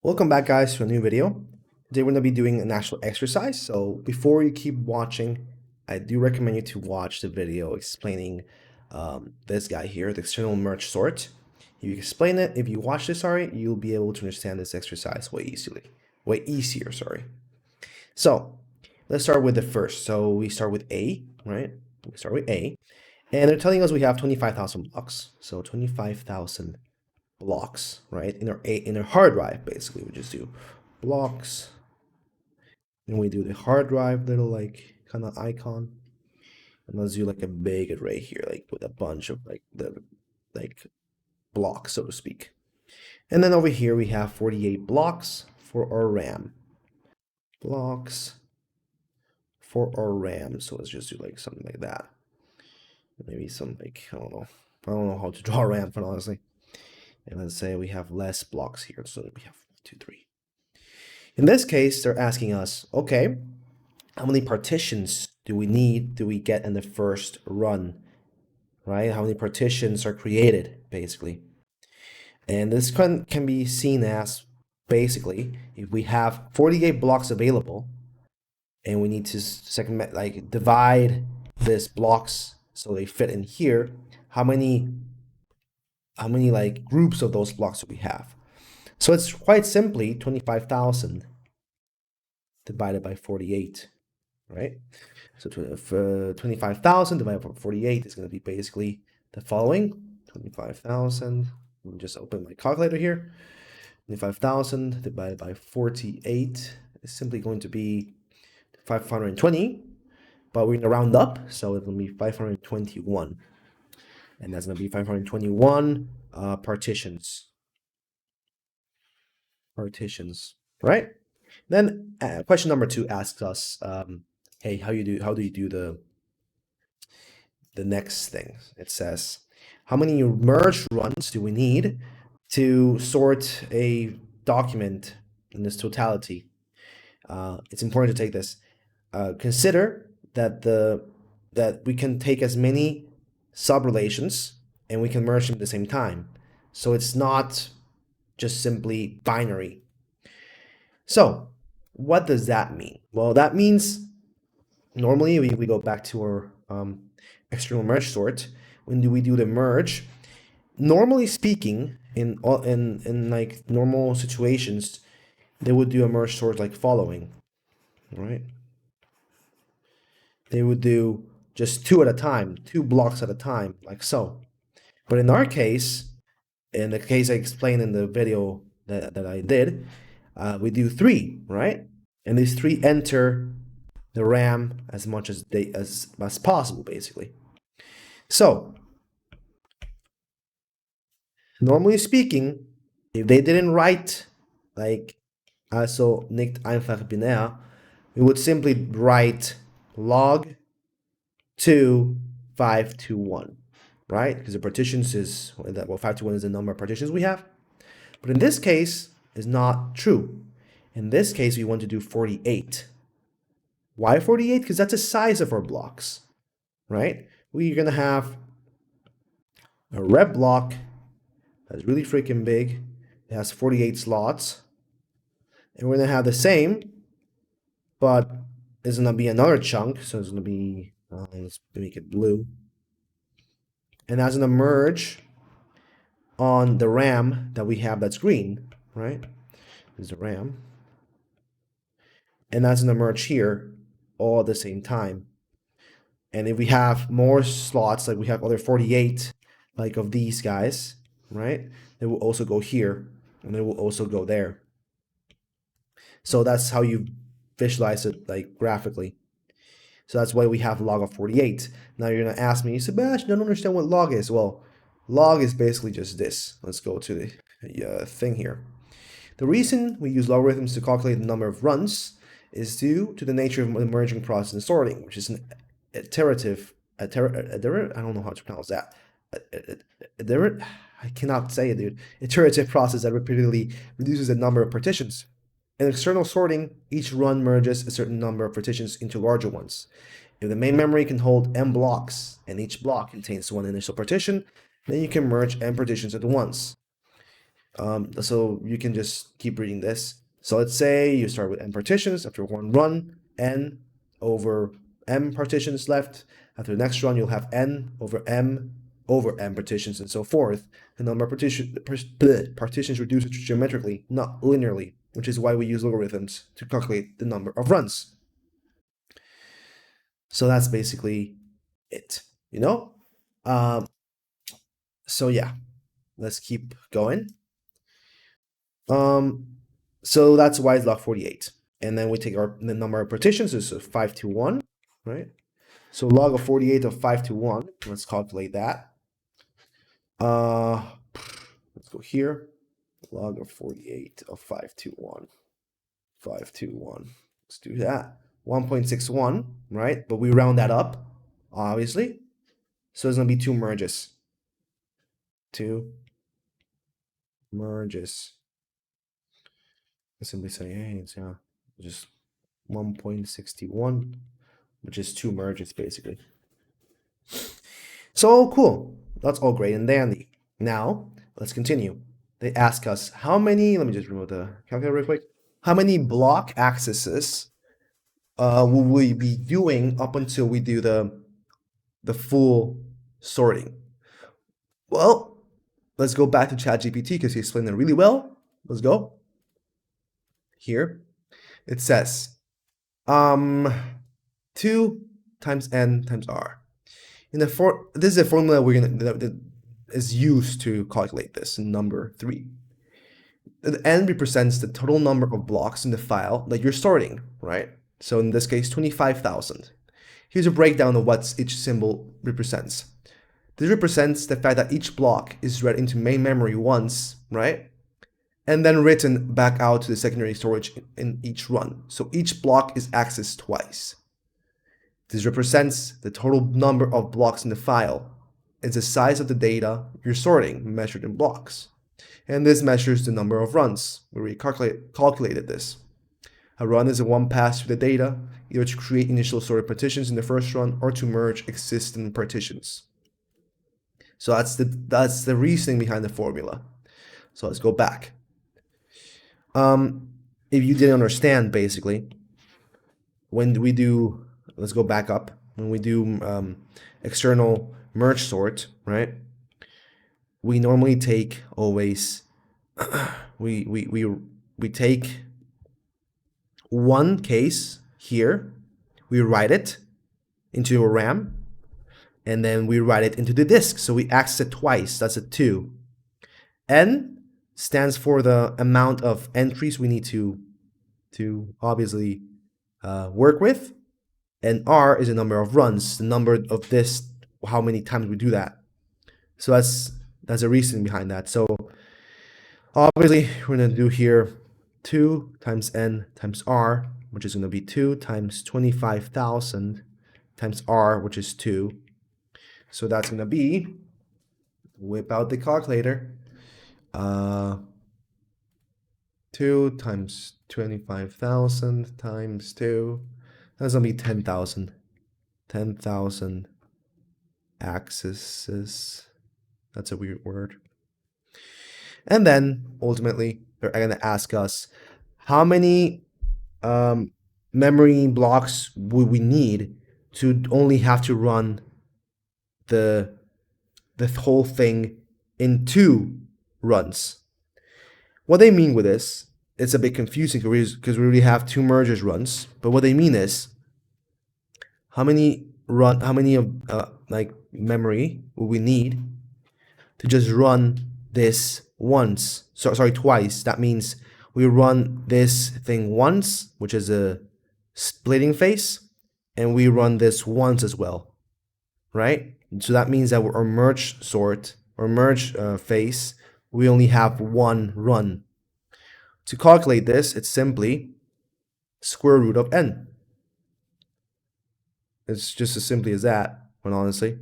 Welcome back, guys, to a new video. Today we're going to be doing an actual exercise. So before you keep watching, I do recommend you to watch the video explaining this guy here, the external merge sort. If you explain it, if you watch this, you'll be able to understand this exercise way easier, sorry. So let's start with the first. So we start with A, right? We start with A, and they're telling us we have 25,000 blocks. So 25,000 blocks, right? In our hard drive, basically, we just do blocks, and we do the hard drive little like kind of icon, and let's do like a big array here, like with a bunch of like blocks, so to speak. And then over here we have 48 blocks for our RAM. Blocks for our RAM. So let's just do like something like that. Maybe some like I don't know how to draw RAM, but honestly. And let's say we have less blocks here, so we have 1, 2, 3. In this case, they're asking us, okay, how many partitions do we get in the first run, right? How many partitions are created, basically. And this can be seen as, basically, if we have 48 blocks available, and we need to divide these blocks so they fit in here, how many like groups of those blocks do we have? So it's quite simply 25,000 divided by 48, right? So 25,000 divided by 48 is going to be basically the following. 25,000, let me just open my calculator here. 25,000 divided by 48 is simply going to be 520, but we're going to round up, so it's going to be 521. And that's going to be 521 partitions. Right? Then question number 2 asks us, hey, how do you do the next thing? It says, how many merge runs do we need to sort a document in this totality? It's important to take this. Consider that we can take as many subrelations and we can merge them at the same time. So it's not just simply binary. So what does that mean? Well, that means normally we go back to our external merge sort. When do we do the merge? Normally speaking, in like normal situations, they would do a merge sort like following, right? They would do just 2 at a time, 2 blocks at a time, like so. But in our case, in the case I explained in the video that I did, we do 3, right? And these 3 enter the RAM as much as possible, basically. So, normally speaking, if they didn't write like also nicht einfach binär, we would simply write log 2 5 to 1, right? Because the partitions is, well, 5 to 1 is the number of partitions we have. But in this case, it's not true. In this case, we want to do 48. Why 48? Because that's the size of our blocks, right? We're going to have a red block that's really freaking big. It has 48 slots. And we're going to have the same, but there's going to be another chunk. So it's going to be, let's make it blue. And that's going to merge on the RAM that we have that's green, right? There's the RAM. And that's going to merge here all at the same time. And if we have more slots, like we have other 48, like of these guys, right? They will also go here, and they will also go there. So that's how you visualize it, like graphically. So that's why we have log of 48. Now you're gonna ask me, Sebastian, I don't understand what log is. Well, log is basically just this. Let's go to the thing here. The reason we use logarithms to calculate the number of runs is due to the nature of the merging process and sorting, which is an iterative, I don't know how to pronounce that. I cannot say it, dude. Iterative process that repeatedly reduces the number of partitions. In external sorting, each run merges a certain number of partitions into larger ones. If the main memory can hold n blocks and each block contains one initial partition, then you can merge n partitions at once. So you can just keep reading this. So let's say you start with n partitions. After one run, n over m partitions left. After the next run, you'll have n over m partitions and so forth. The number of partitions reduces geometrically, not linearly, which is why we use logarithms to calculate the number of runs. So that's basically it, you know? Um, so yeah, let's keep going. Um, so that's y is log 48. And then we take the number of partitions, is 5 to 1, right? So log of 48 of 5 to 1, let's calculate that. Let's go here. Log of 48 of 5 to 1. 5 to 1. Let's do that. 1.61, right? But we round that up, obviously. So it's going to be 2 merges. 2 merges. I simply say, hey, it's just 1.61, which is 2 merges basically. So cool. That's all great and dandy. Now, let's continue. They ask us how many, let me just remove the calculator real quick. How many block accesses will we be doing up until we do the full sorting? Well, let's go back to ChatGPT because he explained it really well. Let's go. Here, it says 2 times n times r. This is a formula that is used to calculate this in number 3. The n represents the total number of blocks in the file that you're sorting, right? So in this case, 25,000. Here's a breakdown of what each symbol represents. This represents the fact that each block is read into main memory once, right? And then written back out to the secondary storage in each run. So each block is accessed twice. This represents the total number of blocks in the file. It's the size of the data you're sorting, measured in blocks. And this measures the number of runs. We calculated this. A run is a one pass through the data, either to create initial sorted partitions in the first run or to merge existing partitions. So that's the reasoning behind the formula. So let's go back. If you didn't understand, basically, when we do, let's go back up. When we do external merge sort, right? We normally take always we take one case here, we write it into a RAM, and then we write it into the disk. So we access it twice. That's a 2. N stands for the amount of entries we need to obviously work with, and R is the number of runs, the number of this, how many times we do that. So that's a reason behind that. So obviously we're going to do here 2 times n times r, which is going to be 2 times 25,000 times r, which is 2. So that's going to be, whip out the calculator, 2 times 25,000 times 2, that's going to be 10,000. 10,000 accesses. That's a weird word. And then, ultimately, they're going to ask us how many memory blocks would we need to only have to run the whole thing in 2 runs. What they mean with this, it's a bit confusing because we already have 2 merges runs. But what they mean is how many of like memory will we need to just run this once? Sorry, twice. That means we run this thing once, which is a splitting phase, and we run this once as well, right? So that means that our merge sort or merge phase, we only have 1 run. To calculate this, it's simply square root of n. It's just as simply as that, when honestly.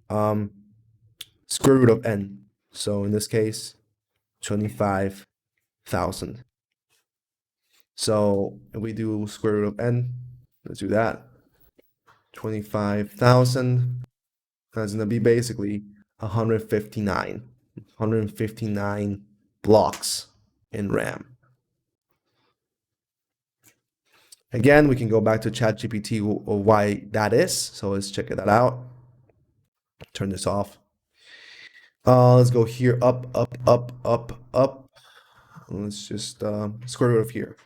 Square root of n. So in this case, 25,000. So if we do square root of n, let's do that. 25,000. That's going to be basically 159. 159 blocks in RAM. Again, we can go back to ChatGPT why that is. So let's check that out. Turn this off. Let's go here, up, up, up, up, up. Let's just square root of here.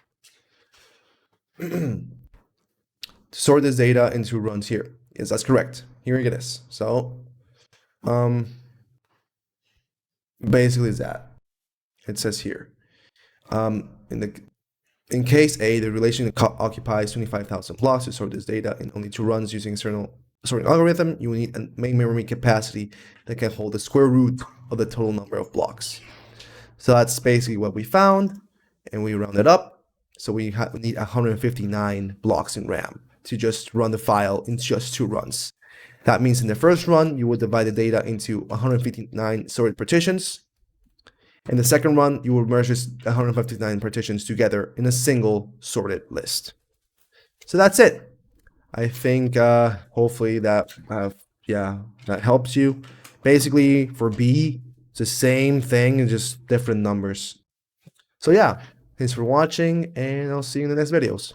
Sort this data into runs here. Yes, that's correct. Here it is. So basically is that. It says here. In case A, the relation occupies 25,000 blocks to sort this data in only 2 runs using external sorting algorithm, you will need a main memory capacity that can hold the square root of the total number of blocks. So that's basically what we found, and we round it up. So we need 159 blocks in RAM to just run the file in just 2 runs. That means in the first run, you would divide the data into 159 sorted partitions. In the second run, you will merge this 159 partitions together in a single sorted list. So that's it. I think hopefully that that helps you. Basically, for B, it's the same thing, just different numbers. So yeah, thanks for watching, and I'll see you in the next videos.